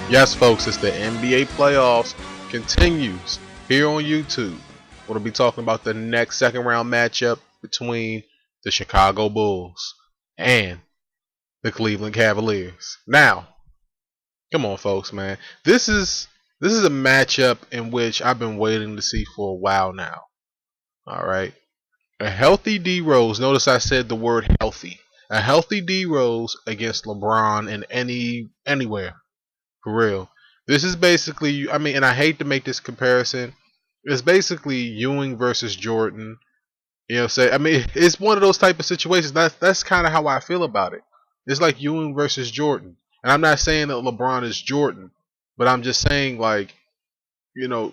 Yes, folks, it's the NBA playoffs continues here on YouTube. We'll be talking about the next second round matchup between the Chicago Bulls and the Cleveland Cavaliers. Now, come on, folks, man. This is a matchup in which I've been waiting to see for a while now. All right, a healthy D Rose. Notice I said the word healthy. A healthy D Rose against LeBron in anywhere. For real. This is basically, I mean, and I hate to make this comparison. It's basically Ewing versus Jordan. You know what I'm saying? I mean, it's one of those type of situations. That's kind of how I feel about it. It's like Ewing versus Jordan. And I'm not saying that LeBron is Jordan, but I'm just saying, like,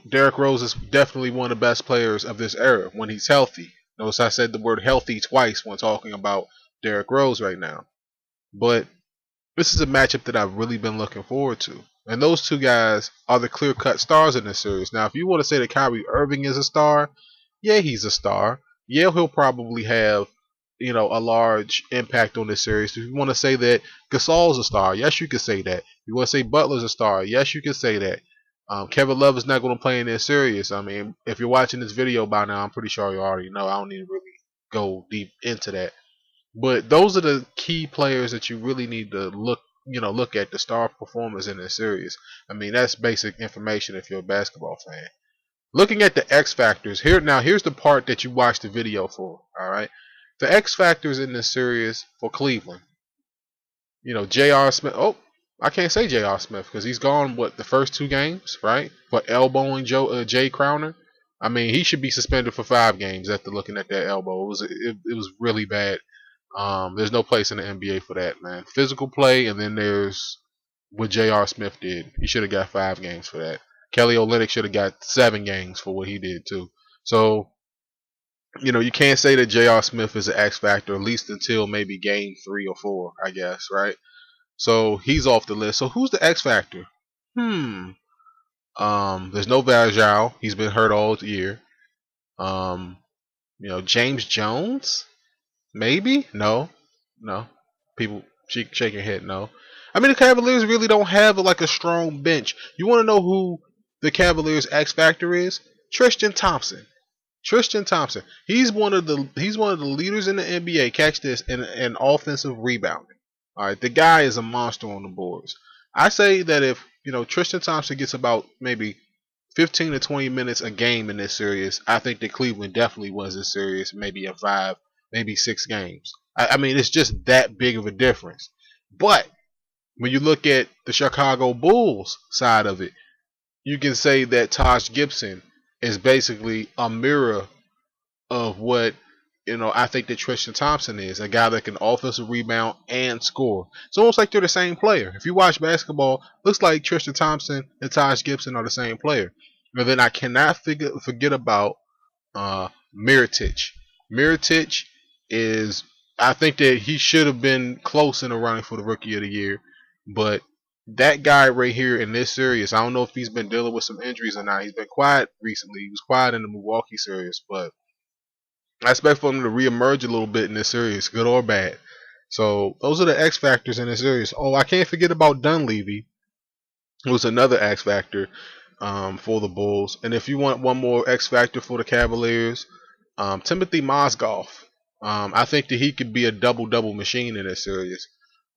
Derrick Rose is definitely one of the best players of this era when he's healthy. Notice I said the word healthy twice when talking about Derrick Rose right now. But this is a matchup that I've really been looking forward to. And those two guys are the clear-cut stars in this series. Now, if you want to say that Kyrie Irving is a star, yeah, he's a star. Yeah, he'll probably have, a large impact on this series. If you want to say that Gasol's a star, yes, you can say that. If you want to say Butler's a star, yes, you can say that. Kevin Love is not going to play in this series. I mean, if you're watching this video by now, I'm pretty sure you already know. I don't need to really go deep into that. But those are the key players that you really need to look at the star performers in this series. I mean, that's basic information if you're a basketball fan. Looking at the X factors here's the part that you watch the video for. All right, the X factors in this series for Cleveland. J.R. Smith. Oh, I can't say J.R. Smith because he's gone the first two games, right? For elbowing Jay Crowder. I mean, he should be suspended for 5 games after looking at that elbow. It was really bad. There's no place in the NBA for that, man. Physical play, and then there's what J.R. Smith did. He should have got 5 games for that. Kelly Olynyk should have got 7 games for what he did too. So, you can't say that J.R. Smith is an X factor, at least until maybe game 3 or 4, I guess, right? So he's off the list. So who's the X factor? There's no Vajal. He's been hurt all year. James Jones. Maybe? No. People shaking head. No. I mean, the Cavaliers really don't have like a strong bench. You want to know who the Cavaliers X factor is? Tristan Thompson. Tristan Thompson. He's one of the leaders in the NBA. Catch this, in offensive rebounding. All right, the guy is a monster on the boards. I say that if Tristan Thompson gets about maybe 15 to 20 minutes a game in this series, I think that Cleveland definitely wins this series, maybe in 5, maybe 6 games. I mean, it's just that big of a difference. But when you look at the Chicago Bulls side of it, you can say that Taj Gibson is basically a mirror of what I think that Tristan Thompson is, a guy that can offensive rebound and score. It's almost like they're the same player. If you watch basketball, looks like Tristan Thompson and Taj Gibson are the same player. And then I cannot forget about Mirotic. Mirotic is, I think that he should have been close in the running for the Rookie of the Year, but that guy right here in this series, I don't know if he's been dealing with some injuries or not. He's been quiet recently. He was quiet in the Milwaukee series, but I expect for him to reemerge a little bit in this series, good or bad. So those are the X factors in this series. Oh, I can't forget about Dunleavy, who's another X factor for the Bulls. And if you want one more X factor for the Cavaliers, Timothy Mozgov. I think that he could be a double-double machine in this series.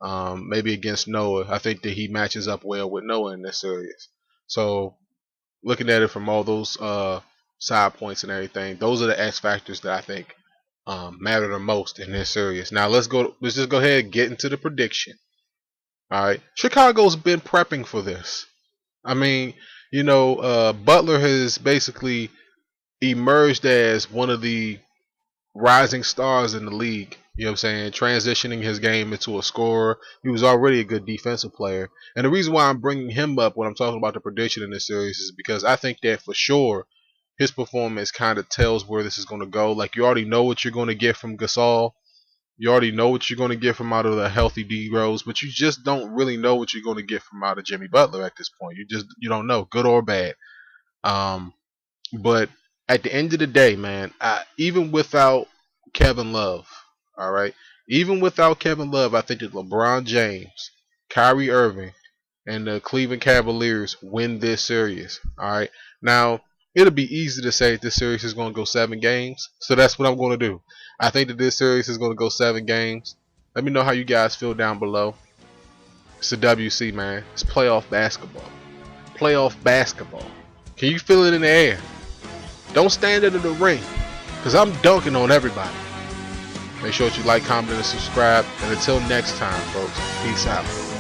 Maybe against Noah. I think that he matches up well with Noah in this series. So looking at it from all those side points and everything, those are the X factors that I think matter the most in this series. Now let's just go ahead and get into the prediction. All right, Chicago's been prepping for this. I mean, Butler has basically emerged as one of the rising stars in the league. You know what I'm saying? Transitioning his game into a scorer. He was already a good defensive player. And the reason why I'm bringing him up when I'm talking about the prediction in this series is because I think that for sure his performance kind of tells where this is going to go. Like, you already know what you're going to get from Gasol. You already know what you're going to get from out of the healthy D Rose, but you just don't really know what you're going to get from out of Jimmy Butler at this point. You don't know, good or bad. But at the end of the day, man, even without Kevin Love, all right, even without Kevin Love, I think that LeBron James, Kyrie Irvin, and the Cleveland Cavaliers win this series. All right. Now, it'll be easy to say this series is going to go 7 games. So that's what I'm going to do. I think that this series is going to go 7 games. Let me know how you guys feel down below. It's the WC, man. It's playoff basketball. Playoff basketball. Can you feel it in the air? Don't stand under the ring, because I'm dunking on everybody. Make sure that you like, comment, and subscribe. And until next time, folks, peace out.